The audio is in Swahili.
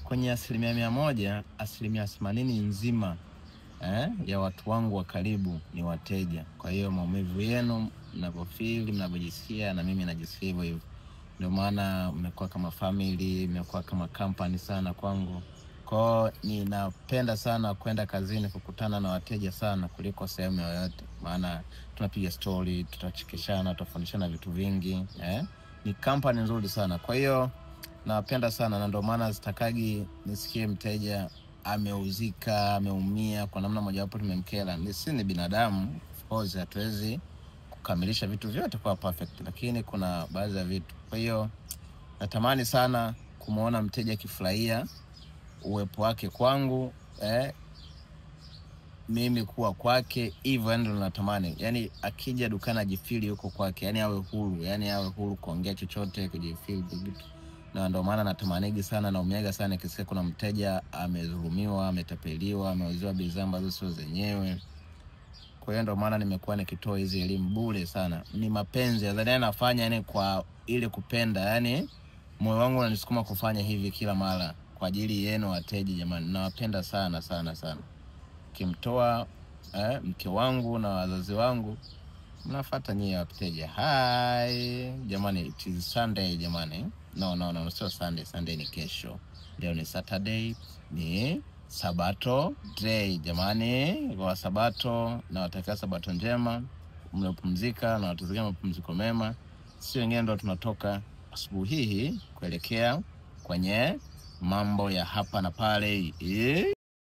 kwenye 100%, 80% nzima ya watu wangu wa karibu ni wateja. Kwa hiyo maumivu yenu mnavyofeel, mnavyojisikia, na mimi najisikia hivyo. Ndio maana mmekuwa kama family, mmekuwa kama company sana kwangu. Kwa ninapenda sana kwenda kazini kukutana na wateja sana kuliko sehemu yoyote. Maana tunapiga story, tutachekeshana, tutafundishana vitu vingi, Ni company nzuri sana. Kwa hiyo napenda sana, na ndio maana sitakagi nisikie mteja ameuzika, ameumia kwa namna moja wapo tumemkera. Sisi ni binadamu, of course hatuwezi kukamilisha vitu vyote kwa perfect, lakini kuna baadhi ya vitu. Kwa hiyo natamani sana kumuona mteja akifurahia uwepo wake kwangu, mimi kuwa kwake, hivyo ndio natamani. Yani akija dukani ajifeel yuko kwake, yani awe huru, awe huru kuongea chochote, kujifeel vitu. Na ndio maana natamanigi sana na umiaga sana kisikia kuna mteja amedhulumiwa, ametapeliwa, ameuziwa bidhaa ambazo sio zenyewe. Kwa hiyo ndio maana nimekuwa nikitoa hizi elimu bure sana. Ni mapenzi nadhani nafanya kwa ile kupenda, moyo wangu unanisukuma kufanya hivi kila mara kwa ajili yenu wateja. Jamani, nawapenda sana sana sana. Kimtoa mke wangu na wazazi wangu, mnafuata nyie wateja. Hi jamani, it is Sunday jamani. No, sio Sunday. Sunday ni kesho. Leo ni Saturday, ni Sabato day jamani. Kwa Sabato na watakia Sabato njema, mnapumzika na watakia mapumziko mema. Sisi wengine ndio tunatoka asubuhi hii kuelekea kwenye mambo ya hapa na pale.